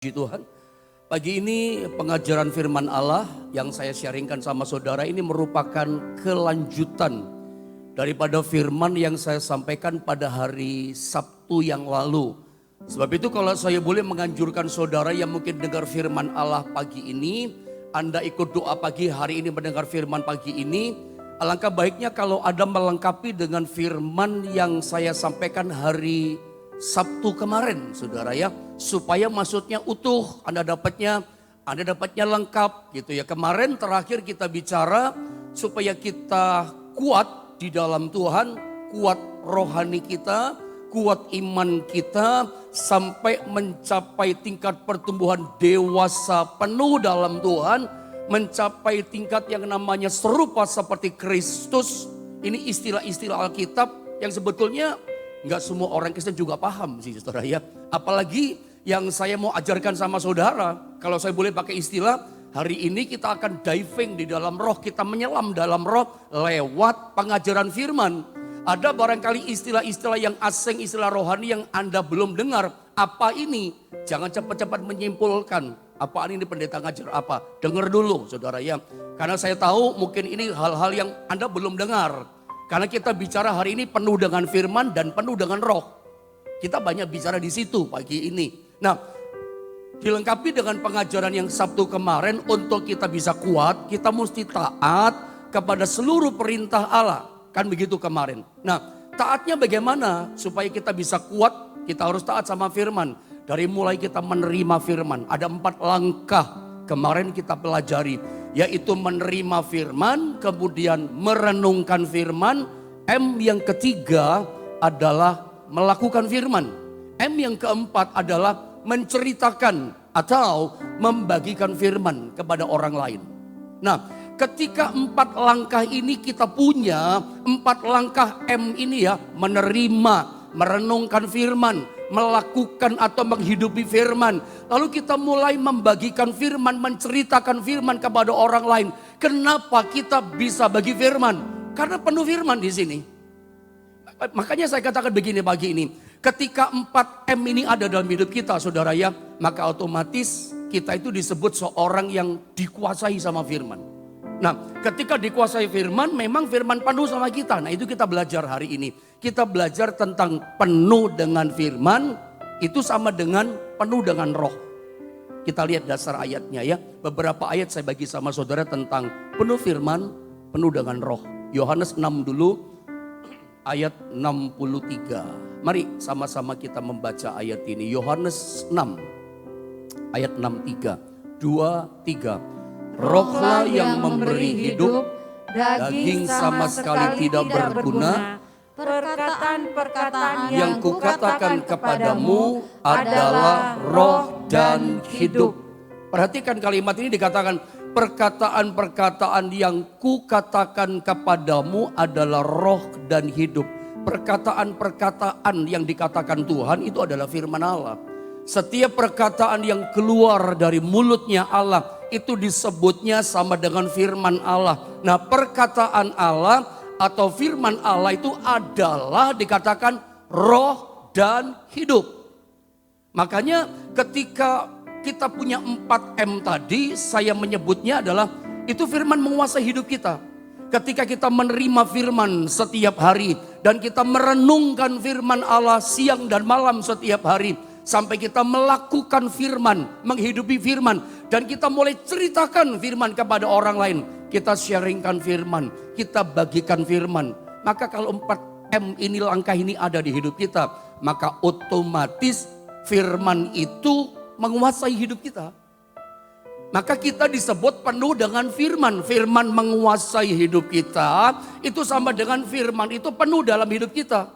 Puji Tuhan, pagi ini pengajaran firman Allah yang saya sharingkan sama saudara ini merupakan kelanjutan daripada firman yang saya sampaikan pada hari Sabtu yang lalu. Sebab itu kalau saya boleh menganjurkan saudara yang mungkin dengar firman Allah pagi ini, Anda ikut doa pagi hari ini mendengar firman pagi ini, alangkah baiknya kalau Anda melengkapi dengan firman yang saya sampaikan hari Sabtu kemarin, saudara ya, supaya maksudnya utuh, Anda dapatnya lengkap gitu ya. Kemarin terakhir kita bicara supaya kita kuat di dalam Tuhan, kuat rohani kita, kuat iman kita sampai mencapai tingkat pertumbuhan dewasa penuh dalam Tuhan, mencapai tingkat yang namanya serupa seperti Kristus. Ini istilah-istilah Alkitab yang sebetulnya nggak semua orang Kristen juga paham sih saudara ya. Apalagi yang saya mau ajarkan sama saudara, kalau saya boleh pakai istilah, hari ini kita akan diving di dalam roh, kita menyelam dalam roh lewat pengajaran firman. Ada barangkali istilah-istilah yang asing, istilah rohani yang Anda belum dengar. Apa ini? Jangan cepat-cepat menyimpulkan. Apaan ini pendeta ngajar apa? Dengar dulu saudara ya. Karena saya tahu mungkin ini hal-hal yang Anda belum dengar. Karena kita bicara hari ini penuh dengan firman dan penuh dengan roh. Kita banyak bicara di situ pagi ini. Nah, dilengkapi dengan pengajaran yang Sabtu kemarin untuk kita bisa kuat, kita mesti taat kepada seluruh perintah Allah. Kan begitu kemarin. Nah, taatnya bagaimana supaya kita bisa kuat? Kita harus taat sama firman. Dari mulai kita menerima firman, ada 4 langkah kemarin kita pelajari. Yaitu menerima firman, kemudian merenungkan firman. M yang ketiga adalah melakukan firman. M yang keempat adalah menceritakan atau membagikan firman kepada orang lain. Nah, ketika 4 langkah ini kita punya, 4 langkah M ini ya, menerima, merenungkan firman, melakukan atau menghidupi firman. Lalu kita mulai membagikan firman, menceritakan firman kepada orang lain. Kenapa kita bisa bagi firman? Karena penuh firman di sini. Makanya saya katakan begini pagi ini. Ketika 4M ini ada dalam hidup kita saudara ya, maka otomatis kita itu disebut seorang yang dikuasai sama firman. Nah, ketika dikuasai firman, memang firman penuh sama kita. Nah, itu kita belajar hari ini. Kita belajar tentang penuh dengan firman, itu sama dengan penuh dengan roh. Kita lihat dasar ayatnya ya. Beberapa ayat saya bagi sama saudara tentang penuh firman, penuh dengan roh. Yohanes 6 dulu, ayat 63. Mari sama-sama kita membaca ayat ini. Yohanes 6, ayat 63. 2, 3. Rohlah yang memberi hidup, daging sama sekali tidak berguna. Perkataan-perkataan yang kukatakan kepadamu adalah roh dan hidup. Perhatikan kalimat ini dikatakan, perkataan-perkataan yang kukatakan kepadamu adalah roh dan hidup. Perkataan-perkataan yang dikatakan Tuhan itu adalah firman Allah. Setiap perkataan yang keluar dari mulutnya Allah itu disebutnya sama dengan firman Allah. Nah, perkataan Allah atau firman Allah itu adalah dikatakan roh dan hidup. Makanya ketika kita punya 4M tadi, saya menyebutnya adalah itu firman menguasai hidup kita. Ketika kita menerima firman setiap hari dan kita merenungkan firman Allah siang dan malam setiap hari, sampai kita melakukan firman, menghidupi firman, dan kita mulai ceritakan firman kepada orang lain. Kita sharingkan firman, kita bagikan firman. Maka kalau 4M ini, langkah ini ada di hidup kita, maka otomatis firman itu menguasai hidup kita. Maka kita disebut penuh dengan firman. Firman menguasai hidup kita, itu sama dengan firman itu penuh dalam hidup kita.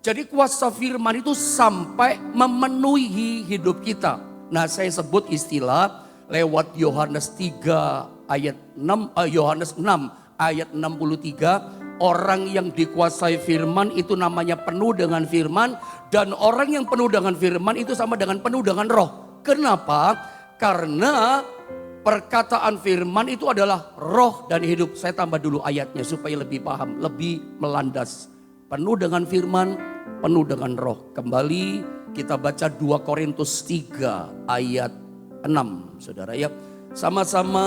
Jadi kuasa firman itu sampai memenuhi hidup kita. Nah, saya sebut istilah lewat Yohanes 3 ayat 6, Yohanes 6 ayat 63, orang yang dikuasai firman itu namanya penuh dengan firman, dan orang yang penuh dengan firman itu sama dengan penuh dengan roh. Kenapa? Karena perkataan firman itu adalah roh dan hidup. Saya tambah dulu ayatnya supaya lebih paham, lebih melandas. Penuh dengan firman, penuh dengan roh. Kembali kita baca 2 Korintus 3 ayat 6, saudara ya. Sama-sama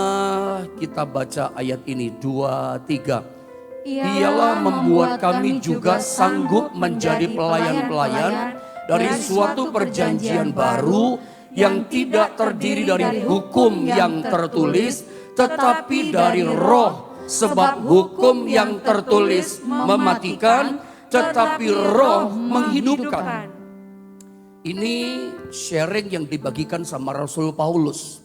kita baca ayat ini, 2, 3. Ialah membuat kami juga sanggup menjadi pelayan-pelayan dari suatu perjanjian baru yang tidak terdiri dari hukum yang tertulis, tetapi dari roh. Sebab hukum yang tertulis mematikan, tetapi roh menghidupkan. Ini sharing yang dibagikan sama Rasul Paulus.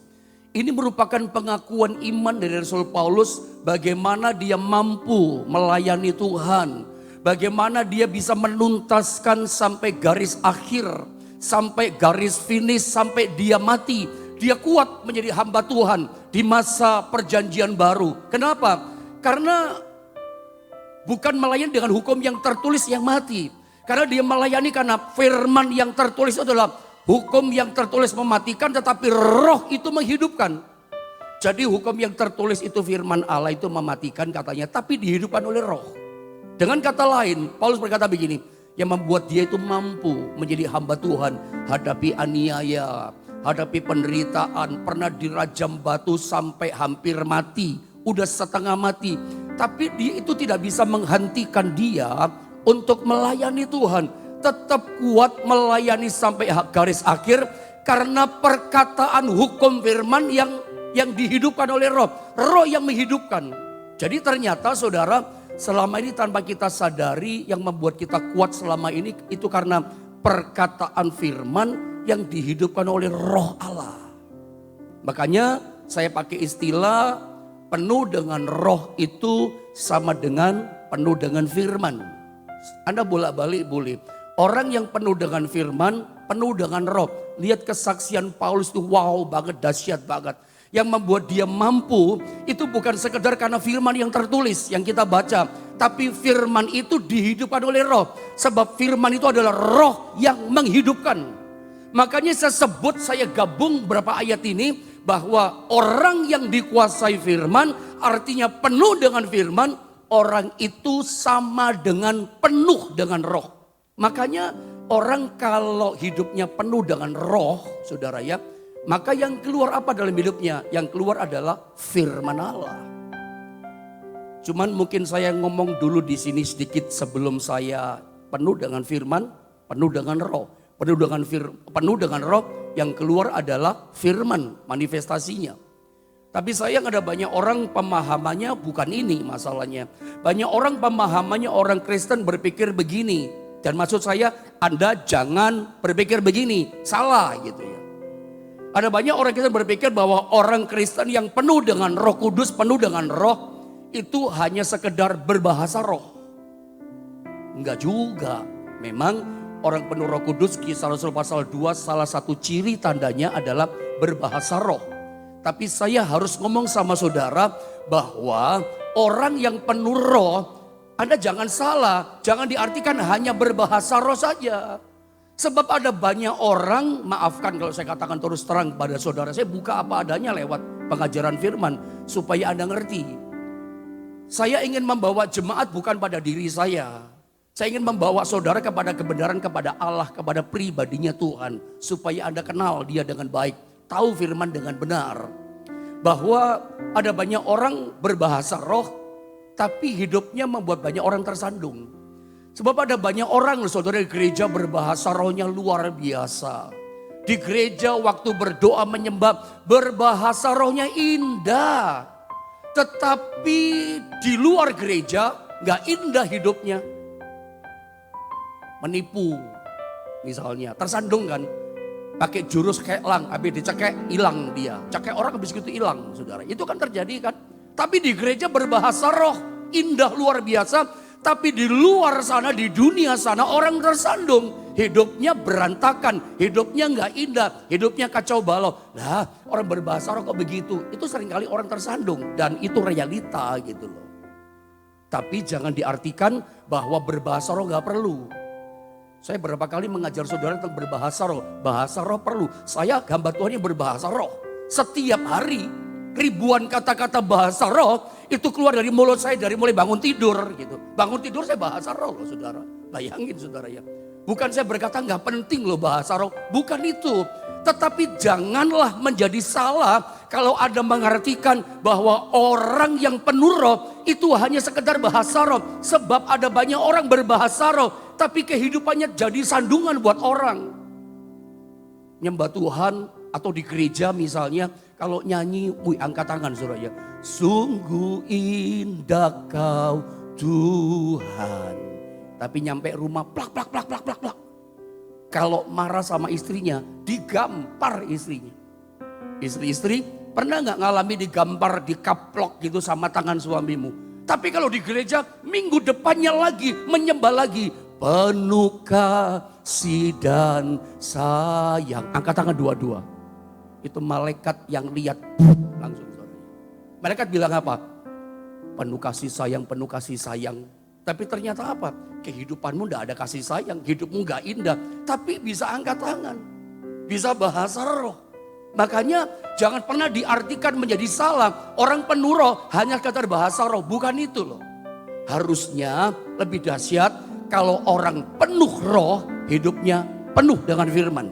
Ini merupakan pengakuan iman dari Rasul Paulus bagaimana dia mampu melayani Tuhan. Bagaimana dia bisa menuntaskan sampai garis akhir, sampai garis finish, sampai dia mati. Dia kuat menjadi hamba Tuhan di masa perjanjian baru. Kenapa? Karena bukan melayani dengan hukum yang tertulis yang mati. Karena dia melayani karena firman yang tertulis adalah hukum yang tertulis mematikan, tetapi roh itu menghidupkan. Jadi hukum yang tertulis itu firman Allah itu mematikan katanya, tapi dihidupkan oleh roh. Dengan kata lain, Paulus berkata begini, yang membuat dia itu mampu menjadi hamba Tuhan, hadapi aniaya, hadapi penderitaan, pernah dirajam batu sampai hampir mati, udah setengah mati. Tapi dia itu tidak bisa menghentikan dia untuk melayani Tuhan. Tetap kuat melayani sampai garis akhir karena perkataan hukum firman yang dihidupkan oleh roh. Roh yang menghidupkan. Jadi ternyata saudara, selama ini tanpa kita sadari yang membuat kita kuat selama ini itu karena perkataan firman yang dihidupkan oleh roh Allah. Makanya saya pakai istilah penuh dengan roh itu sama dengan penuh dengan firman. Anda bolak-balik boleh. Orang yang penuh dengan firman, penuh dengan roh. Lihat kesaksian Paulus itu wow banget, dahsyat banget. Yang membuat dia mampu itu bukan sekedar karena firman yang tertulis yang kita baca. Tapi firman itu dihidupkan oleh roh. Sebab firman itu adalah roh yang menghidupkan. Makanya saya gabung beberapa ayat ini. Bahwa orang yang dikuasai firman artinya penuh dengan firman. Orang itu sama dengan penuh dengan roh. Makanya orang kalau hidupnya penuh dengan roh, saudara ya, maka yang keluar apa dalam hidupnya? Yang keluar adalah firman Allah. Cuman mungkin saya ngomong dulu di sini sedikit sebelum saya penuh dengan firman, penuh dengan roh. Penuh dengan roh, yang keluar adalah firman, manifestasinya. Tapi sayang ada banyak orang pemahamannya bukan ini masalahnya. Banyak orang pemahamannya orang Kristen berpikir begini. Dan maksud saya Anda jangan berpikir begini, salah gitu ya. Ada banyak orang Kristen berpikir bahwa orang Kristen yang penuh dengan Roh Kudus, penuh dengan roh itu hanya sekedar berbahasa roh. Enggak juga. Memang orang penuh Roh Kudus, Kisah Rasul pasal 2 salah satu ciri tandanya adalah berbahasa roh. Tapi saya harus ngomong sama saudara bahwa orang yang penuh roh, Anda jangan salah, jangan diartikan hanya berbahasa roh saja. Sebab ada banyak orang, maafkan kalau saya katakan terus terang pada saudara, saya buka apa adanya lewat pengajaran firman supaya Anda ngerti. Saya ingin membawa jemaat bukan pada diri saya. Saya ingin membawa saudara kepada kebenaran, kepada Allah, kepada pribadinya Tuhan. Supaya Anda kenal dia dengan baik, tahu firman dengan benar. Bahwa ada banyak orang berbahasa roh, tapi hidupnya membuat banyak orang tersandung. Sebab ada banyak orang saudara di gereja berbahasa rohnya luar biasa. Di gereja waktu berdoa menyembah berbahasa rohnya indah. Tetapi di luar gereja gak indah hidupnya. Menipu misalnya, tersandung kan. Pakai jurus kelang, habis dicekek hilang dia. Cekek orang habis gitu hilang saudara. Itu kan terjadi kan. Tapi di gereja berbahasa roh indah luar biasa. Tapi di luar sana, di dunia sana orang tersandung. Hidupnya berantakan, hidupnya nggak indah, hidupnya kacau balau. Nah orang berbahasa roh kok begitu? Itu seringkali orang tersandung dan itu realita gitu loh. Tapi jangan diartikan bahwa berbahasa roh nggak perlu. Saya berapa kali mengajar saudara tentang berbahasa roh. Bahasa roh perlu. Saya hamba Tuhan yang berbahasa roh. Setiap hari ribuan kata-kata bahasa roh itu keluar dari mulut saya dari mulai bangun tidur gitu. Bangun tidur saya bahasa roh loh saudara. Bayangin saudara ya. Bukan saya berkata nggak penting loh bahasa roh, bukan itu. Tetapi janganlah menjadi salah kalau ada mengartikan bahwa orang yang penuh roh itu hanya sekedar bahasa roh. Sebab ada banyak orang berbahasa roh tapi kehidupannya jadi sandungan buat orang. Nyembah Tuhan atau di gereja misalnya kalau nyanyi, angkat tangan saudara ya. Sungguh indah kau Tuhan. Tapi nyampe rumah plak. Kalau marah sama istrinya, digampar istrinya. Istri-istri pernah gak ngalami digampar, dikaplok gitu sama tangan suamimu? Tapi kalau di gereja minggu depannya lagi, menyembah lagi. Penuh kasih dan sayang. Angkat tangan dua-dua. Itu malaikat yang lihat langsung. Malaikat bilang apa? Penuh kasih sayang, penuh kasih sayang. Tapi ternyata apa? Kehidupanmu gak ada kasih sayang, hidupmu gak indah. Tapi bisa angkat tangan, bisa bahasa roh. Makanya jangan pernah diartikan menjadi salah. Orang penuh roh hanya sekedar bahasa roh, bukan itu loh. Harusnya lebih dahsyat kalau orang penuh roh, hidupnya penuh dengan firman.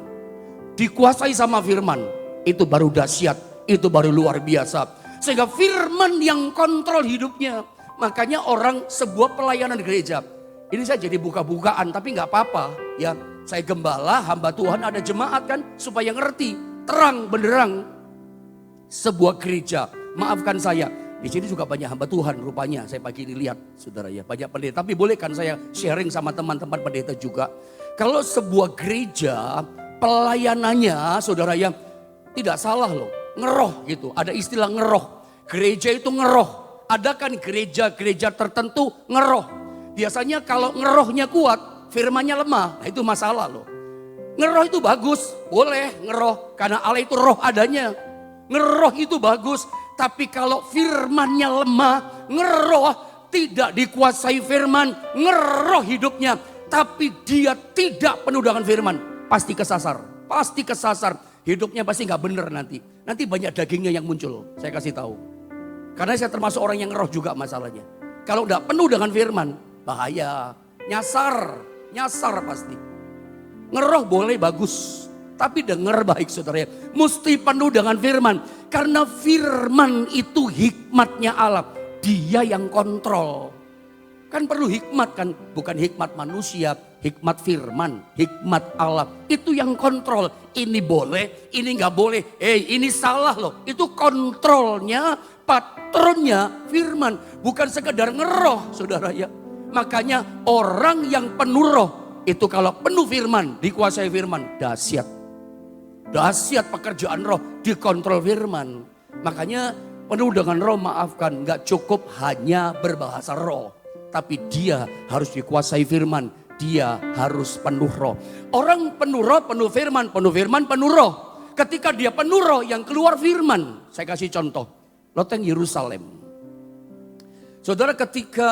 Dikuasai sama firman, itu baru dahsyat, itu baru luar biasa. Sehingga firman yang kontrol hidupnya. Makanya orang sebuah pelayanan gereja. Ini saya jadi buka-bukaan tapi gak apa-apa. Ya, saya gembala, hamba Tuhan ada jemaat kan supaya ngerti. Terang benderang sebuah gereja. Maafkan saya. Di sini juga banyak hamba Tuhan rupanya. Saya pagi ini lihat saudara ya. Banyak pendeta. Tapi boleh kan saya sharing sama teman-teman pendeta juga. Kalau sebuah gereja pelayanannya saudara ya. Tidak salah loh. Ngeroh gitu. Ada istilah ngeroh. Gereja itu ngeroh. Ada kan gereja-gereja tertentu ngeroh. Biasanya kalau ngerohnya kuat, firmannya lemah. Nah itu masalah loh. Ngeroh itu bagus, boleh ngeroh. Karena Allah itu roh adanya. Ngeroh itu bagus. Tapi kalau firmannya lemah, ngeroh tidak dikuasai firman. Ngeroh hidupnya. Tapi dia tidak penuh dengan firman. Pasti kesasar. Pasti kesasar. Hidupnya pasti gak bener nanti. Nanti banyak dagingnya yang muncul. Saya kasih tahu. Karena saya termasuk orang yang ngeroh juga masalahnya. Kalau udah penuh dengan firman, bahaya. Nyasar pasti. Ngeroh boleh bagus. Tapi dengar baik saudara ya. Mesti penuh dengan firman. Karena firman itu hikmatnya Allah. Dia yang kontrol. Kan perlu hikmat kan. Bukan hikmat manusia. Hikmat firman. Hikmat Allah. Itu yang kontrol. Ini boleh, ini gak boleh. Ini salah loh. Itu kontrolnya. Patronnya firman, bukan sekedar ngeroh saudara ya. Makanya orang yang penuh roh, itu kalau penuh firman, dikuasai firman, dahsyat. Dahsyat pekerjaan roh, dikontrol firman. Makanya penuh dengan roh maafkan, gak cukup hanya berbahasa roh. Tapi dia harus dikuasai firman, dia harus penuh roh. Orang penuh roh, penuh firman, penuh roh. Ketika dia penuh roh yang keluar firman, saya kasih contoh. Loteng Yerusalem. Saudara ketika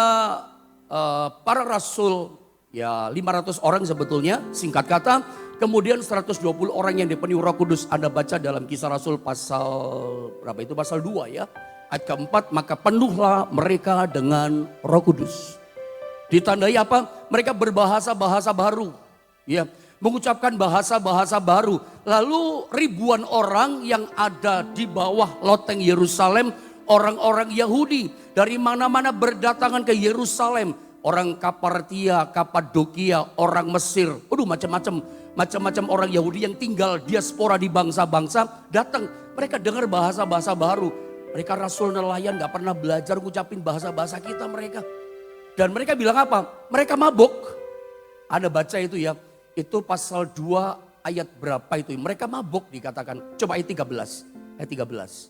para rasul ya 500 orang sebetulnya singkat kata. Kemudian 120 orang yang dipenuhi Roh Kudus. Anda baca dalam Kisah Rasul pasal berapa itu? Pasal 2 ya. Ayat keempat, maka penuhlah mereka dengan Roh Kudus. Ditandai apa? Mereka berbahasa-bahasa baru. Ya, mengucapkan bahasa-bahasa baru. Lalu ribuan orang yang ada di bawah loteng Yerusalem, orang-orang Yahudi dari mana-mana berdatangan ke Yerusalem. Orang Kapartia, Kapadokia, orang Mesir, macam-macam orang Yahudi yang tinggal diaspora di bangsa-bangsa datang. Mereka dengar bahasa-bahasa baru. Mereka rasul nelayan gak pernah belajar ngucapin bahasa-bahasa kita mereka. Dan mereka bilang apa? Mereka mabuk. Anda baca itu ya. Itu pasal 2 ayat berapa itu. Mereka mabuk dikatakan. Coba ayat 13. Ayat 13.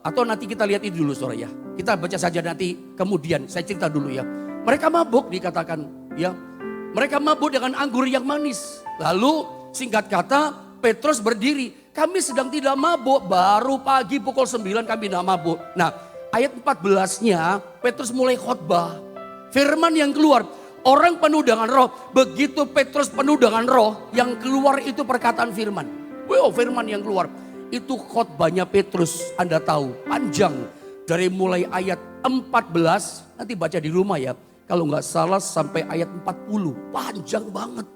Atau nanti kita lihat itu dulu saudara ya. Kita baca saja nanti kemudian. Saya cerita dulu ya. Mereka mabuk dikatakan. Ya. Mereka mabuk dengan anggur yang manis. Lalu singkat kata Petrus berdiri. Kami sedang tidak mabuk. Baru pagi pukul 9 kami tidak mabuk. Nah ayat 14-nya Petrus mulai khotbah. Firman yang keluar. Orang penuh dengan roh, begitu Petrus penuh dengan roh, yang keluar itu perkataan firman. Wow, firman yang keluar. Itu khotbahnya Petrus, Anda tahu, panjang. Dari mulai ayat 14, nanti baca di rumah ya. kalau nggak salah sampai ayat 40. Panjang banget.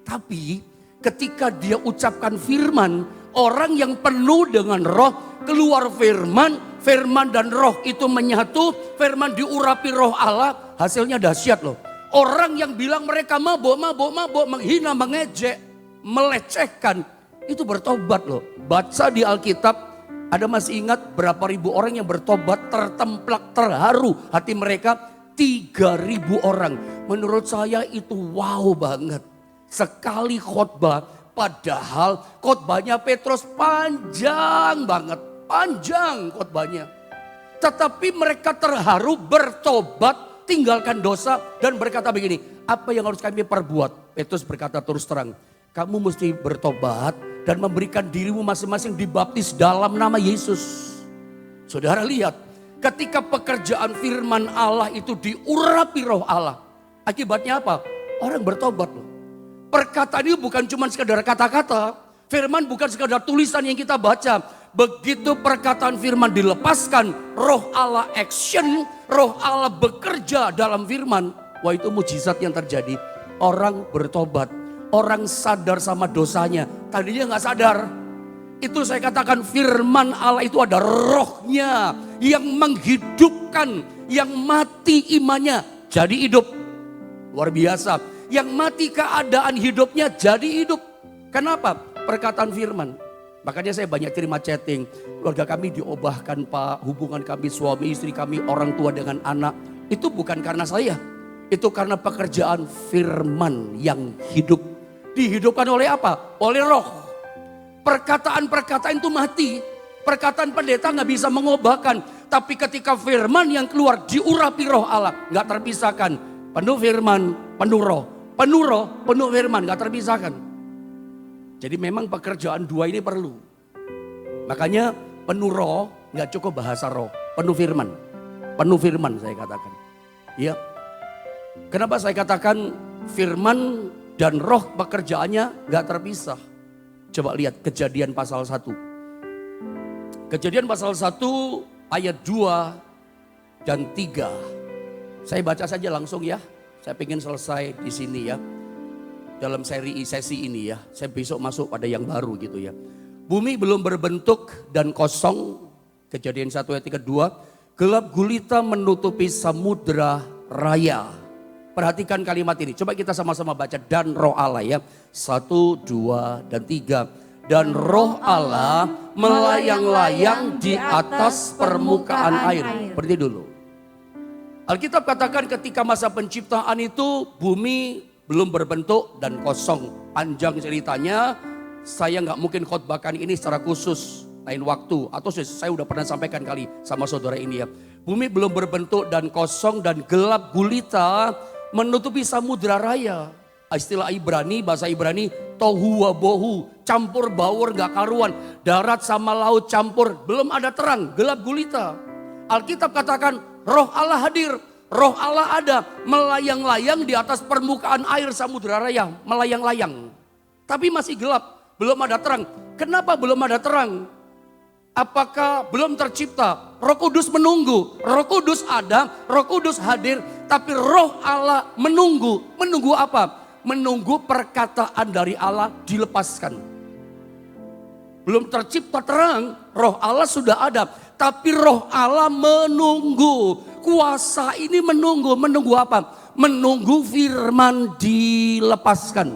Tapi ketika dia ucapkan firman, orang yang penuh dengan roh keluar firman, firman dan roh itu menyatu, firman diurapi roh Allah, hasilnya dahsyat loh. Orang yang bilang mereka mabuk, menghina, mengejek, melecehkan, itu bertobat loh. Baca di Alkitab, ada masih ingat berapa ribu orang yang bertobat, tertemplak, terharu hati mereka, 3.000 orang. Menurut saya itu wow banget. Sekali khotbah, padahal khotbahnya Petrus panjang banget. Panjang khotbahnya. Tetapi mereka terharu, bertobat, tinggalkan dosa dan berkata begini, apa yang harus kami perbuat? Petrus berkata terus terang, kamu mesti bertobat dan memberikan dirimu masing-masing dibaptis dalam nama Yesus. Saudara lihat, ketika pekerjaan firman Allah itu diurapi roh Allah, akibatnya apa? Orang bertobat loh. Perkataan ini bukan cuma sekadar kata-kata, firman bukan sekadar tulisan yang kita baca. Begitu perkataan firman dilepaskan, roh Allah action, roh Allah bekerja dalam firman. Wah, itu mujizat yang terjadi. Orang bertobat, orang sadar sama dosanya. Tadinya gak sadar. Itu saya katakan firman Allah itu ada rohnya yang menghidupkan, yang mati imannya jadi hidup. Luar biasa. Yang mati keadaan hidupnya jadi hidup. Kenapa? Perkataan firman. Makanya saya banyak terima chatting. Keluarga kami diubahkan Pak, hubungan kami suami istri kami, orang tua dengan anak. Itu bukan karena saya. Itu karena pekerjaan firman yang hidup. Dihidupkan oleh apa? Oleh roh. Perkataan-perkataan itu mati. Perkataan pendeta gak bisa mengubahkan. Tapi ketika firman yang keluar diurapi roh Allah, gak terpisahkan. Penuh firman, penuh roh. Penuh roh, penuh firman, gak terpisahkan. Jadi memang pekerjaan dua ini perlu. Makanya penuh roh, gak cukup bahasa roh. Penuh firman. Penuh firman saya katakan. Iya. Kenapa saya katakan firman dan roh pekerjaannya gak terpisah. Coba lihat Kejadian pasal 1. Kejadian pasal 1 ayat 2 dan 3. Saya baca saja langsung ya. Saya ingin selesai di sini ya. Dalam sesi ini ya. Saya besok masuk pada yang baru gitu ya. Bumi belum berbentuk dan kosong. Kejadian 1 ayat 3-2. Gelap gulita menutupi samudra raya. Perhatikan kalimat ini. Coba kita sama-sama baca. Dan roh Allah ya. 1, 2, dan 3. Dan roh Allah melayang-layang di atas permukaan air. Berhenti dulu. Alkitab katakan ketika masa penciptaan itu bumi belum berbentuk dan kosong. Panjang ceritanya, saya nggak mungkin khotbahkan ini secara khusus lain waktu. Atau saya udah pernah sampaikan kali sama saudara ini ya. Bumi belum berbentuk dan kosong dan gelap gulita menutupi samudra raya. Istilah Ibrani, bahasa Ibrani, tohu wabohu, campur baur nggak karuan. Darat sama laut campur, belum ada terang, gelap gulita. Alkitab katakan roh Allah hadir, roh Allah ada, melayang-layang di atas permukaan air samudra raya, melayang-layang. Tapi masih gelap, belum ada terang. Kenapa belum ada terang? Apakah belum tercipta? Roh Kudus menunggu, Roh Kudus ada, Roh Kudus hadir, tapi roh Allah menunggu. Menunggu apa? Menunggu perkataan dari Allah dilepaskan. Belum tercipta terang, roh Allah sudah ada. Tapi roh Allah menunggu. Kuasa ini menunggu. Menunggu apa? Menunggu firman dilepaskan.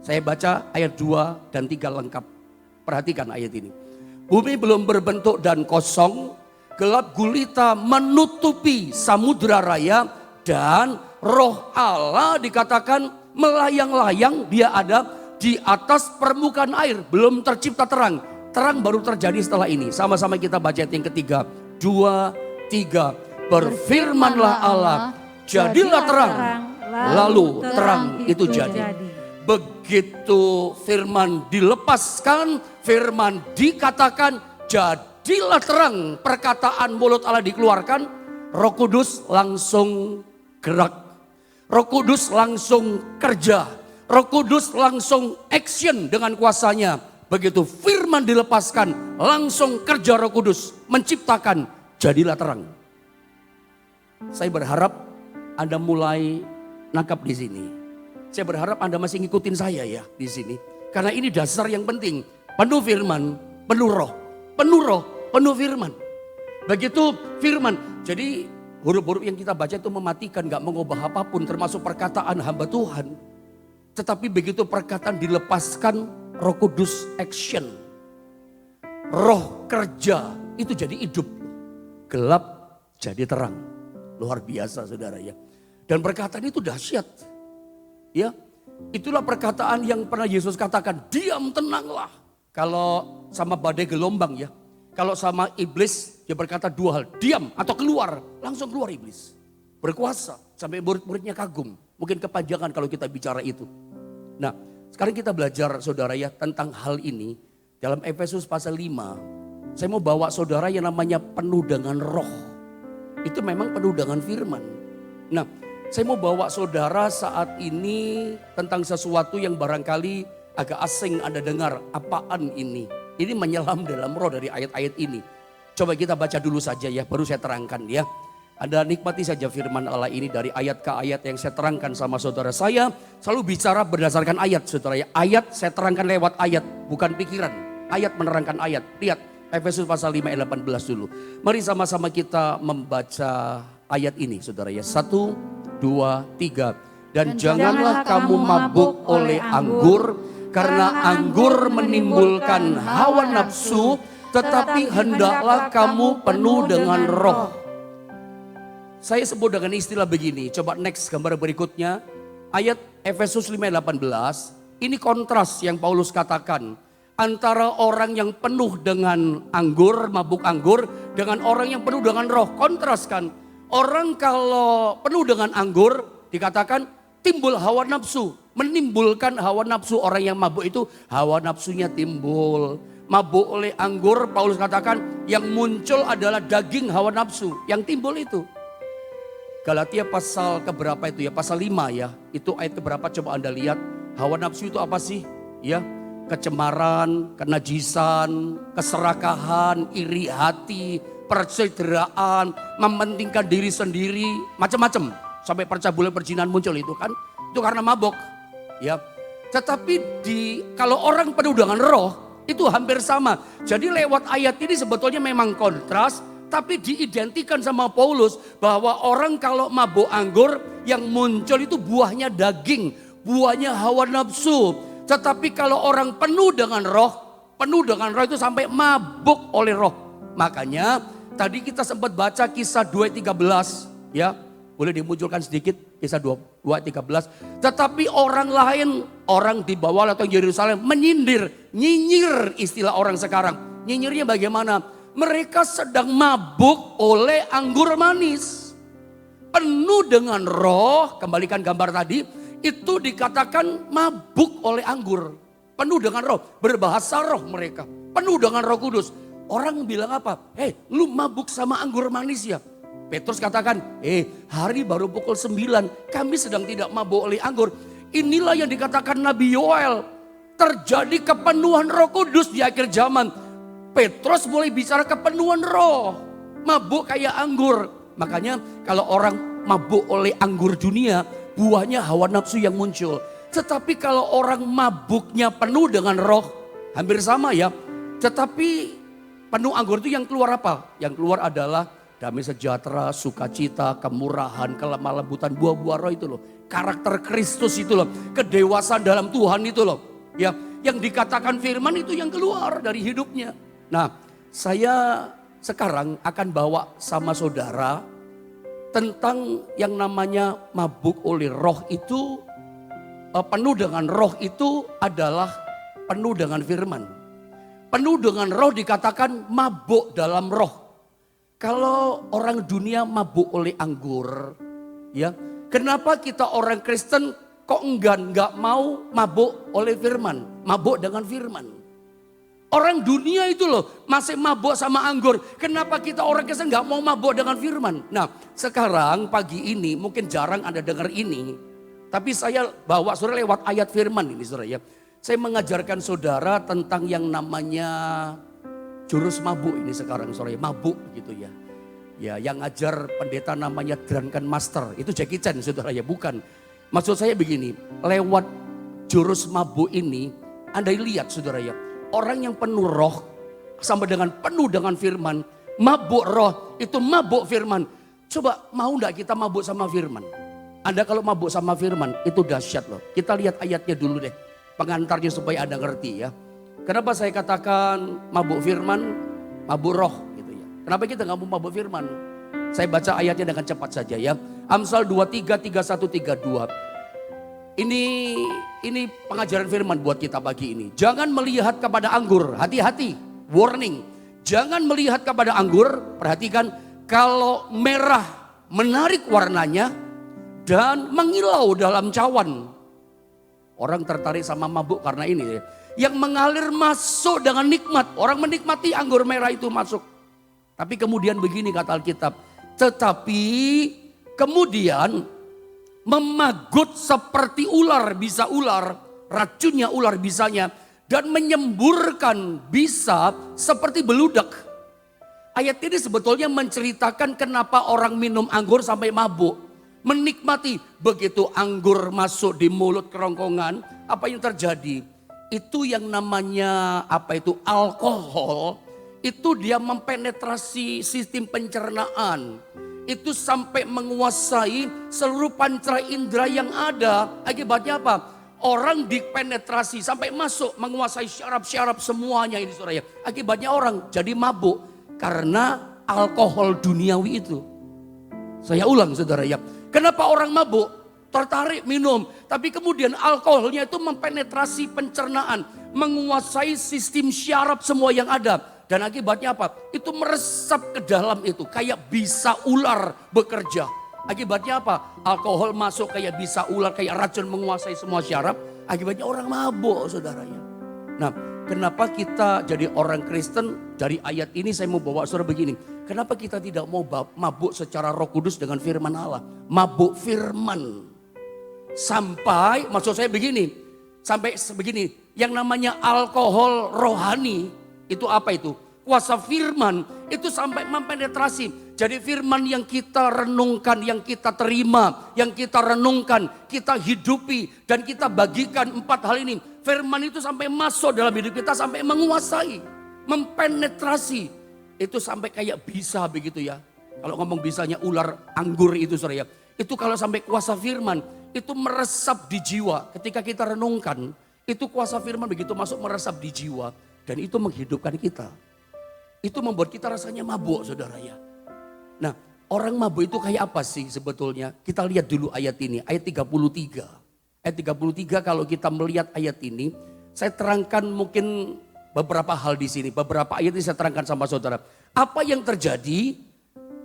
Saya baca ayat 2 dan 3 lengkap. Perhatikan ayat ini. Bumi belum berbentuk dan kosong. Gelap gulita menutupi samudra raya. Dan roh Allah dikatakan melayang-layang, dia ada di atas permukaan air. Belum tercipta terang. Terang baru terjadi setelah ini. Sama-sama kita baca yang ketiga. 2, 3. Berfirmanlah Allah, jadilah terang. Lalu terang itu jadi. Begitu firman dilepaskan, firman dikatakan, jadilah terang. Perkataan mulut Allah dikeluarkan, Roh Kudus langsung gerak. Roh Kudus langsung kerja. Roh Kudus langsung action dengan kuasanya. Begitu firman dilepaskan, langsung kerja Roh Kudus menciptakan, jadilah terang. Saya berharap Anda mulai nangkap di sini. Saya berharap Anda masih ngikutin saya ya di sini. Karena ini dasar yang penting. Penuh firman, penuh roh, penuh firman. Begitu firman. Jadi huruf-huruf yang kita baca itu mematikan, gak mengubah apapun termasuk perkataan hamba Tuhan. Tetapi begitu perkataan dilepaskan, Roh Kudus action. Roh kerja itu jadi hidup. Gelap jadi terang. Luar biasa saudara ya. Dan perkataan itu dahsyat. Ya, itulah perkataan yang pernah Yesus katakan, diam tenanglah. Kalau sama badai gelombang ya. Kalau sama iblis dia berkata dua hal, diam atau keluar. Langsung keluar iblis. Berkuasa sampai murid-muridnya kagum. Mungkin kepanjangan kalau kita bicara itu. Nah, sekarang kita belajar saudara ya tentang hal ini. Dalam Efesus pasal 5, saya mau bawa saudara yang namanya penuh dengan roh. Itu memang penuh dengan firman. Nah, saya mau bawa saudara saat ini tentang sesuatu yang barangkali agak asing Anda dengar. Apaan ini? Ini menyelam dalam roh dari ayat-ayat ini. Coba kita baca dulu saja ya, baru saya terangkan ya. Anda nikmati saja firman Allah ini dari ayat ke ayat yang saya terangkan sama saudara. Saya selalu bicara berdasarkan ayat saudara ya. Ayat saya terangkan lewat ayat, bukan pikiran. Ayat menerangkan ayat. Lihat Efesus pasal 5 ayat 18 dulu. Mari sama-sama kita membaca ayat ini saudara ya. 1, 2, 3. Dan janganlah kamu mabuk oleh anggur, karena anggur menimbulkan hawa nafsu, tetapi hendaklah kamu penuh dengan roh. Saya sebut dengan istilah begini, coba next gambar berikutnya. Ayat Efesus 5:18, ini kontras yang Paulus katakan. Antara orang yang penuh dengan anggur, mabuk anggur, dengan orang yang penuh dengan roh. Kontras kan. Orang kalau penuh dengan anggur, dikatakan timbul hawa nafsu. Menimbulkan hawa nafsu. Orang yang mabuk itu hawa nafsunya timbul. Mabuk oleh anggur, Paulus katakan yang muncul adalah daging hawa nafsu. Yang timbul itu. Galatia pasal keberapa itu ya? Pasal 5 ya. Itu ayat keberapa coba Anda lihat. Hawa nafsu itu apa sih? Ya, kecemaran, kenajisan, keserakahan, iri hati, persaudaraan, mementingkan diri sendiri, macam-macam. Sampai percabulan perjinan muncul itu kan. Itu karena mabok. Ya. Tetapi kalau orang penuh dengan roh itu hampir sama. Jadi lewat ayat ini sebetulnya memang kontras. Tapi diidentikan sama Paulus bahwa orang kalau mabuk anggur yang muncul itu buahnya daging, buahnya hawa nafsu. Tetapi kalau orang penuh dengan roh itu sampai mabuk oleh roh. Makanya tadi kita sempat baca kisah 2:13 ya. Boleh dimunculkan sedikit kisah 2:13. Tetapi orang lain, orang di bawah atau Yerusalem nyinyir istilah orang sekarang. Nyinyirnya bagaimana? Mereka sedang mabuk oleh anggur manis. Penuh dengan roh, kembalikan gambar tadi, itu dikatakan mabuk oleh anggur. Penuh dengan roh, berbahasa roh mereka. Penuh dengan Roh Kudus. Orang bilang apa? Lu mabuk sama anggur manis ya? Petrus katakan, hari baru pukul 9, kami sedang tidak mabuk oleh anggur. Inilah yang dikatakan Nabi Yoel. Terjadi kepenuhan Roh Kudus di akhir zaman. Petrus mulai bicara kepenuhan roh. Mabuk kayak anggur. Makanya kalau orang mabuk oleh anggur dunia, buahnya hawa nafsu yang muncul. Tetapi kalau orang mabuknya penuh dengan roh, hampir sama ya. Tetapi penuh anggur itu yang keluar apa? Yang keluar adalah damai sejahtera, sukacita, kemurahan, kelemah lembutan, buah-buah roh itu loh. Karakter Kristus itu loh. Kedewasaan dalam Tuhan itu loh. Ya, yang dikatakan firman itu yang keluar dari hidupnya. Nah, saya sekarang akan bawa sama saudara tentang yang namanya mabuk oleh roh itu, penuh dengan roh itu adalah penuh dengan firman. Penuh dengan roh dikatakan mabuk dalam roh. Kalau orang dunia mabuk oleh anggur, ya, kenapa kita orang Kristen kok nggak mau mabuk oleh firman, mabuk dengan firman? Orang dunia itu loh masih mabuk sama anggur. Kenapa kita orang Kristen gak mau mabuk dengan firman? Nah sekarang pagi ini mungkin jarang Anda dengar ini. Tapi saya bawa saudara lewat ayat firman ini saudara ya. Saya mengajarkan saudara tentang yang namanya jurus mabuk ini sekarang saudara ya. Mabuk gitu ya. Ya, yang ngajar pendeta namanya Drunken Master. Itu Jackie Chan, saudara ya, bukan. Maksud saya begini, lewat jurus mabuk ini, Anda lihat saudara ya, orang yang penuh roh, sama dengan penuh dengan firman, mabuk roh, itu mabuk firman. Coba mau enggak kita mabuk sama firman? Anda kalau mabuk sama firman, itu dahsyat loh. Kita lihat ayatnya dulu deh, pengantarnya supaya Anda ngerti ya. Kenapa saya katakan mabuk firman, mabuk roh gitu ya. Kenapa kita nggak mau mabuk firman? Saya baca ayatnya dengan cepat saja ya. Amsal 23, 31, 32. Ini pengajaran firman buat kita pagi ini. Jangan melihat kepada anggur, hati-hati, warning. Jangan melihat kepada anggur, perhatikan, kalau merah menarik warnanya dan mengilau dalam cawan. Orang tertarik sama mabuk karena ini ya. Yang mengalir masuk dengan nikmat. Orang menikmati anggur merah itu masuk. Tapi kemudian begini kata Alkitab. Tetapi kemudian memagut seperti ular, bisa ular, racunnya ular bisanya, dan menyemburkan bisa seperti beludak. Ayat ini sebetulnya menceritakan kenapa orang minum anggur sampai mabuk. Menikmati, begitu anggur masuk di mulut kerongkongan, apa yang terjadi? Itu yang namanya alkohol. Itu dia mempenetrasi sistem pencernaan. Itu sampai menguasai seluruh panca indera yang ada. Akibatnya apa? Orang dipenetrasi sampai masuk menguasai syaraf-syaraf semuanya ini saudara ya. Akibatnya orang jadi mabuk karena alkohol duniawi itu. Saya ulang saudara ya. Kenapa orang mabuk? Tertarik minum. Tapi kemudian alkoholnya itu mempenetrasi pencernaan. Menguasai sistem syaraf semua yang ada. Dan akibatnya apa? Itu meresap ke dalam itu. Kayak bisa ular bekerja. Akibatnya apa? Alkohol masuk kayak bisa ular, kayak racun menguasai semua syaraf. Akibatnya orang mabuk saudaranya. Nah, kenapa kita jadi orang Kristen? Dari ayat ini saya mau bawa saudara begini. Kenapa kita tidak mau mabuk secara Roh Kudus dengan firman Allah? Mabuk firman. Sampai, maksud saya begini. Sampai begini, yang namanya alkohol rohani. Itu apa itu? Kuasa firman itu sampai mempenetrasi. Jadi firman yang kita renungkan, yang kita terima, yang kita renungkan, kita hidupi dan kita bagikan 4 hal ini. Firman itu sampai masuk dalam hidup kita, sampai menguasai, mempenetrasi. Itu sampai kayak bisa begitu ya. Kalau ngomong bisanya ular anggur itu saudara ya. Itu kalau sampai kuasa firman, itu meresap di jiwa. Ketika kita renungkan, itu kuasa firman begitu masuk meresap di jiwa. Dan itu menghidupkan kita. Itu membuat kita rasanya mabuk saudara ya. Nah, orang mabuk itu kayak apa sih sebetulnya? Kita lihat dulu ayat ini, ayat 33. Ayat 33 kalau kita melihat ayat ini, saya terangkan mungkin beberapa hal di sini. Beberapa ayat ini saya terangkan sama saudara. Apa yang terjadi?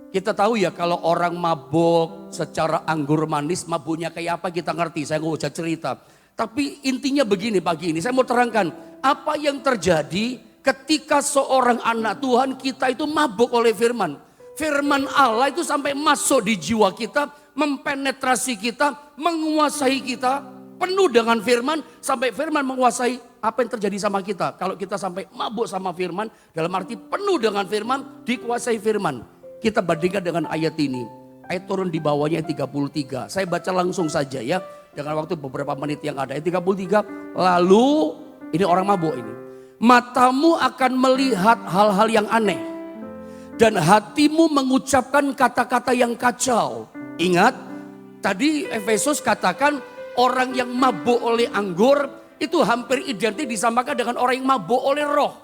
Kita tahu ya kalau orang mabuk secara anggur manis, mabuknya kayak apa kita ngerti. Saya nggak usah cerita. Tapi intinya begini pagi ini, saya mau terangkan apa yang terjadi ketika seorang anak Tuhan kita itu mabuk oleh firman. Firman Allah itu sampai masuk di jiwa kita, mempenetrasi kita, menguasai kita, penuh dengan firman, sampai firman menguasai apa yang terjadi sama kita. Kalau kita sampai mabuk sama firman, dalam arti penuh dengan firman, dikuasai firman. Kita bandingkan dengan ayat ini, ayat turun di bawahnya ayat 33. Saya baca langsung saja ya. Dengan waktu beberapa menit yang ada. Ayat 33. Lalu ini orang mabuk ini. Matamu akan melihat hal-hal yang aneh. Dan hatimu mengucapkan kata-kata yang kacau. Ingat tadi Efesus katakan orang yang mabuk oleh anggur. Itu hampir identik disamakan dengan orang yang mabuk oleh roh.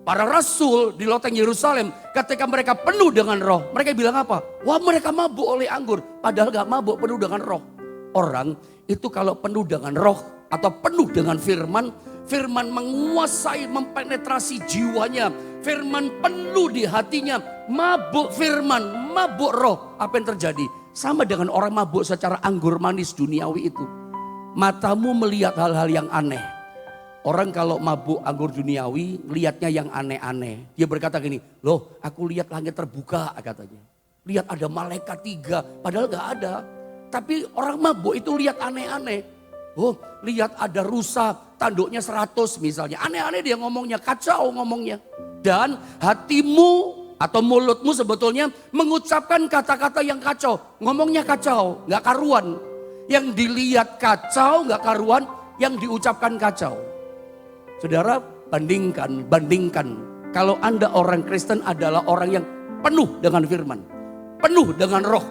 Para rasul di loteng Yerusalem ketika mereka penuh dengan roh. Mereka bilang apa? Wah mereka mabuk oleh anggur. Padahal gak mabuk, penuh dengan roh. Orang itu kalau penuh dengan roh atau penuh dengan firman, firman menguasai, mempenetrasi jiwanya, firman penuh di hatinya, mabuk firman, mabuk roh. Apa yang terjadi? Sama dengan orang mabuk secara anggur manis duniawi itu. Matamu melihat hal-hal yang aneh. Orang kalau mabuk anggur duniawi, lihatnya yang aneh-aneh. Dia berkata gini, loh aku lihat langit terbuka katanya. Lihat ada malaikat 3, padahal gak ada. Tapi orang mabuk itu lihat aneh-aneh. Oh, lihat ada rusa, tanduknya 100 misalnya. Aneh-aneh dia ngomongnya, kacau ngomongnya. Dan hatimu Atau mulutmu sebetulnya mengucapkan kata-kata yang kacau. Ngomongnya kacau, gak karuan. Yang dilihat kacau, gak karuan. Yang diucapkan kacau. Saudara, bandingkan. Kalau Anda orang Kristen adalah orang yang penuh dengan firman. Penuh dengan roh.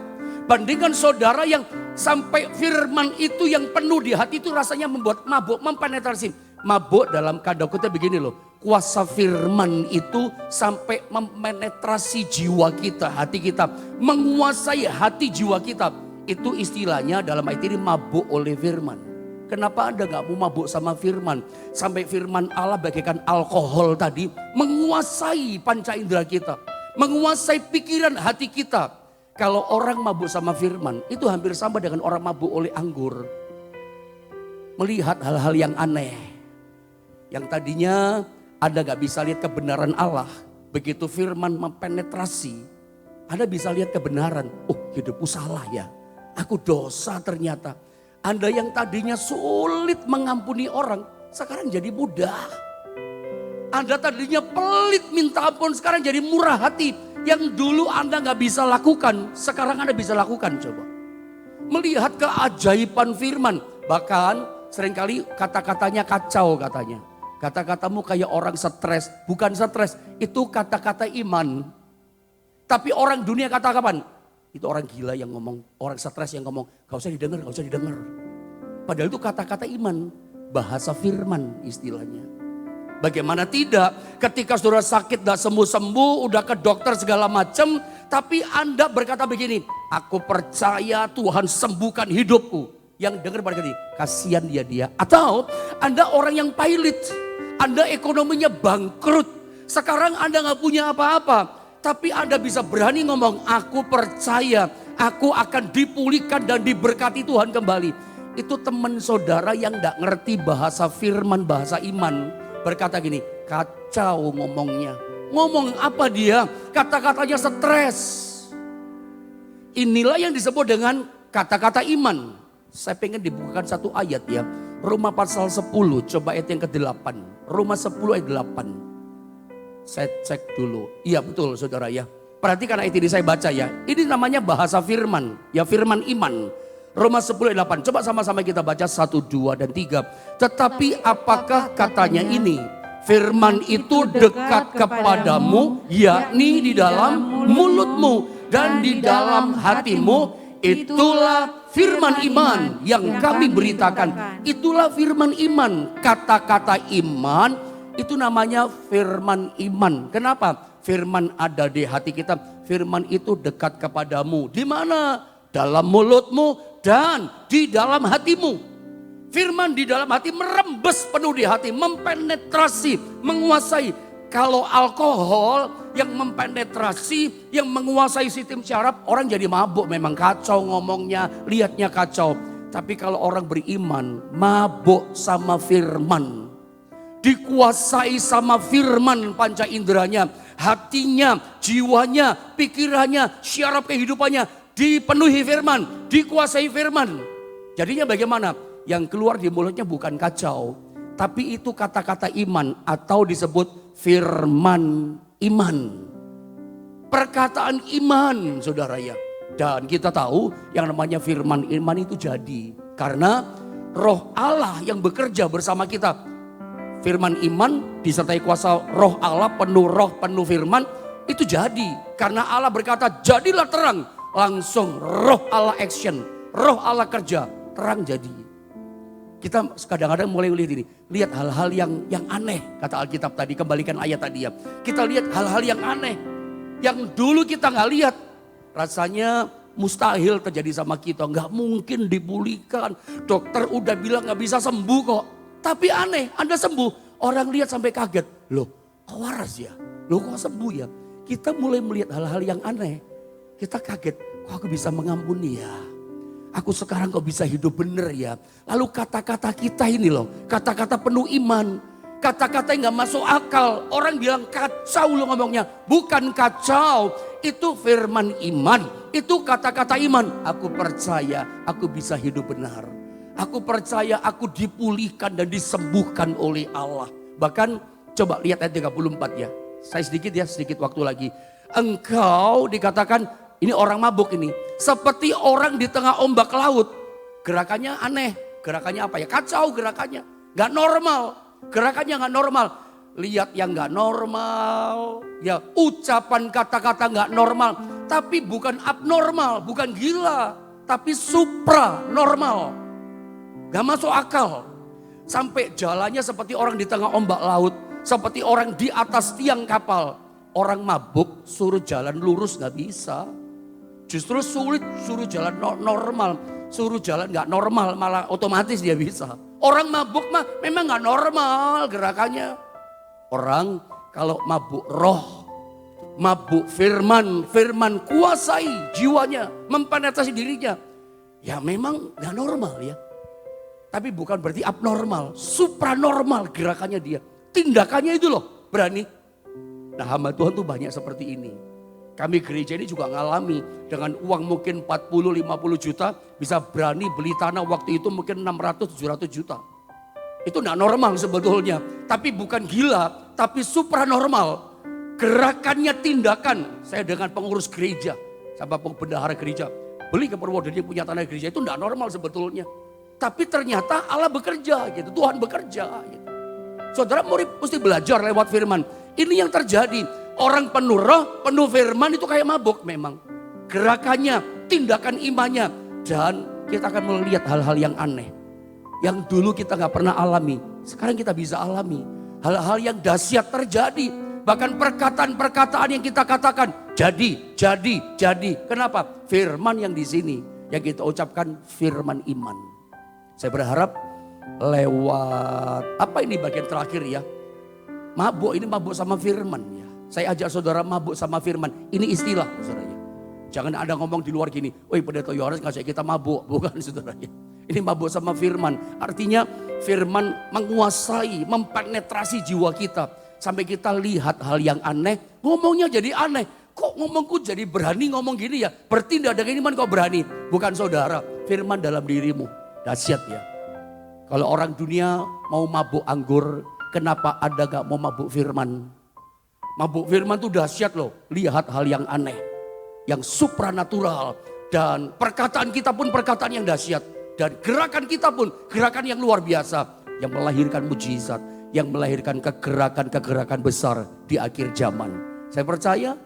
Bandingkan saudara yang sampai firman itu yang penuh di hati itu rasanya membuat mabuk, mempenetrasi. Mabuk dalam kata kutip begini loh. Kuasa firman itu sampai memenetrasi jiwa kita, hati kita. Menguasai hati jiwa kita. Itu istilahnya dalam ayat ini mabuk oleh firman. Kenapa Anda gak mau mabuk sama firman? Sampai firman Allah bagaikan alkohol tadi menguasai panca indera kita. Menguasai pikiran hati kita. Kalau orang mabuk sama firman itu hampir sama dengan orang mabuk oleh anggur. Melihat hal-hal yang aneh. Yang tadinya Anda gak bisa lihat kebenaran Allah. Begitu firman mempenetrasi, Anda bisa lihat kebenaran. Oh, hidupku salah ya. Aku dosa ternyata. Anda yang tadinya sulit mengampuni orang, sekarang jadi mudah. Anda tadinya pelit minta ampun, sekarang jadi murah hati. Yang dulu Anda gak bisa lakukan, sekarang Anda bisa lakukan. Coba. Melihat keajaiban firman. Bahkan seringkali kata-katanya kacau katanya. Kata-katamu kayak orang stres. Bukan stres, itu kata-kata iman. Tapi orang dunia kata kapan? Itu orang gila yang ngomong, orang stres yang ngomong, gak usah didengar, gak usah didengar. Padahal itu kata-kata iman, bahasa firman istilahnya. Bagaimana tidak, ketika saudara sakit gak sembuh-sembuh, udah ke dokter segala macam, tapi Anda berkata begini, aku percaya Tuhan sembuhkan hidupku. Yang dengar pada gini, kasihan dia. Atau Anda orang yang pailit, Anda ekonominya bangkrut, sekarang Anda gak punya apa-apa. Tapi Anda bisa berani ngomong, aku percaya aku akan dipulihkan dan diberkati Tuhan kembali. Itu teman saudara yang gak ngerti bahasa firman, bahasa iman. Berkata gini, kacau ngomongnya. Ngomong apa dia? Kata-katanya stres. Inilah yang disebut dengan kata-kata iman. Saya pengen dibukakan satu ayat ya. Roma pasal 10, coba ayat yang ke-8. Roma 10 ayat 8. Saya cek dulu. Iya betul saudara ya. Perhatikan ayat ini saya baca ya. Ini namanya bahasa firman. Ya firman iman. Roma 10 ayat 8. Coba sama-sama kita baca 1, 2 dan 3. Tetapi apakah katanya ini? Firman itu dekat kepadamu. Yakni di dalam mulutmu. Dan di dalam hatimu. Itulah firman iman yang kami beritakan. Itulah firman iman. Kata-kata iman. Itu namanya firman iman. Kenapa? Firman ada di hati kita. Firman itu dekat kepadamu. Di mana? Dalam mulutmu dan di dalam hatimu. Firman di dalam hati merembes penuh di hati. Mempenetrasi, menguasai. Kalau alkohol yang mempenetrasi, yang menguasai sistem syaraf, orang jadi mabuk. Memang kacau ngomongnya, lihatnya kacau. Tapi kalau orang beriman, mabuk sama firman. Dikuasai sama firman panca inderanya, hatinya, jiwanya, pikirannya, syaraf kehidupannya dipenuhi firman, dikuasai firman. Jadinya bagaimana? Yang keluar di mulutnya bukan kacau, tapi itu kata-kata iman atau disebut firman iman. Perkataan iman saudara ya. Dan kita tahu yang namanya firman iman itu jadi karena roh Allah yang bekerja bersama kita. Firman iman disertai kuasa roh Allah, penuh roh, penuh firman, itu jadi. Karena Allah berkata jadilah terang, langsung roh Allah action, roh Allah kerja, terang jadi. Kita kadang-kadang mulai lihat ini, lihat hal-hal yang aneh, kata Alkitab tadi, kembalikan ayat tadi ya. Kita lihat hal-hal yang aneh, yang dulu kita nggak lihat, rasanya mustahil terjadi sama kita, nggak mungkin dipulihkan. Dokter udah bilang nggak bisa sembuh kok. Tapi aneh, Anda sembuh. Orang lihat sampai kaget. Loh, kok waras ya? Loh, kok sembuh ya? Kita mulai melihat hal-hal yang aneh. Kita kaget, kok aku bisa mengampuni ya? Aku sekarang kok bisa hidup bener ya? Lalu kata-kata kita ini loh, kata-kata penuh iman. Kata-kata yang gak masuk akal. Orang bilang kacau lo ngomongnya. Bukan kacau, itu firman iman. Itu kata-kata iman. Aku percaya, aku bisa hidup benar. Aku percaya aku dipulihkan dan disembuhkan oleh Allah. Bahkan coba lihat ayat 34 ya. Saya sedikit waktu lagi. Engkau dikatakan ini orang mabuk ini. Seperti orang di tengah ombak laut. Gerakannya aneh. Gerakannya apa ya? Kacau gerakannya. Gak normal. Gerakannya gak normal. Lihat yang gak normal. Ya, ucapan kata-kata gak normal. Tapi bukan abnormal. Bukan gila. Tapi supra normal. Gak masuk akal. Sampai jalannya seperti orang di tengah ombak laut. Seperti orang di atas tiang kapal. Orang mabuk suruh jalan lurus gak bisa. Justru sulit suruh jalan normal. Suruh jalan gak normal malah otomatis dia bisa. Orang mabuk mah memang gak normal gerakannya. Orang kalau mabuk roh, mabuk firman, firman kuasai jiwanya, mempenetrasi dirinya. Ya memang gak normal ya. Tapi bukan berarti abnormal, supranormal gerakannya dia. Tindakannya itu loh berani. Nah hamba Tuhan tuh banyak seperti ini. Kami gereja ini juga ngalami dengan uang mungkin 40-50 juta bisa berani beli tanah waktu itu mungkin 600-700 juta. Itu gak normal sebetulnya. Tapi bukan gila, tapi supranormal. Gerakannya tindakan. Saya dengan pengurus gereja, sama bendahara gereja. Beli ke Purwodadi yang punya tanah gereja itu gak normal sebetulnya. Tapi ternyata Allah bekerja gitu, Tuhan bekerja gitu. Saudara murid mesti belajar lewat firman. Ini yang terjadi. Orang penuh roh, penuh firman itu kayak mabuk memang. Gerakannya, tindakan imannya. Dan kita akan melihat hal-hal yang aneh. Yang dulu kita gak pernah alami. Sekarang kita bisa alami. Hal-hal yang dahsyat terjadi. Bahkan perkataan-perkataan yang kita katakan. Jadi. Kenapa? Firman yang di sini. Yang kita ucapkan firman iman. Saya berharap lewat, apa ini bagian terakhir ya. Mabuk ini mabuk sama firman ya. Saya ajak saudara mabuk sama firman. Ini istilah saudaranya. Jangan ada ngomong di luar gini. Woi pendeta Yohanes ngajak kita mabuk. Bukan saudaranya. Ini mabuk sama firman. Artinya firman menguasai, mempenetrasi jiwa kita. Sampai kita lihat hal yang aneh. Ngomongnya jadi aneh. Kok ngomongku jadi berani ngomong gini ya. Bertindak dengan iman kok berani. Bukan saudara. Firman dalam dirimu. Dahsyat ya. Kalau orang dunia mau mabuk anggur. Kenapa ada gak mau mabuk firman? Mabuk firman itu dahsyat loh. Lihat hal yang aneh. Yang supranatural. Dan perkataan kita pun perkataan yang dahsyat. Dan gerakan kita pun gerakan yang luar biasa. Yang melahirkan mujizat. Yang melahirkan kegerakan-kegerakan besar di akhir zaman. Saya percaya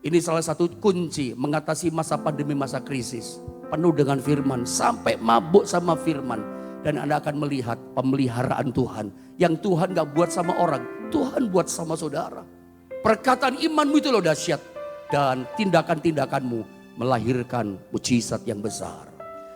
ini salah satu kunci mengatasi masa pandemi, masa krisis. Penuh dengan firman. Sampai mabuk sama firman. Dan Anda akan melihat pemeliharaan Tuhan. Yang Tuhan gak buat sama orang. Tuhan buat sama saudara. Perkataan imanmu itu loh dahsyat. Dan tindakan-tindakanmu melahirkan mujizat yang besar.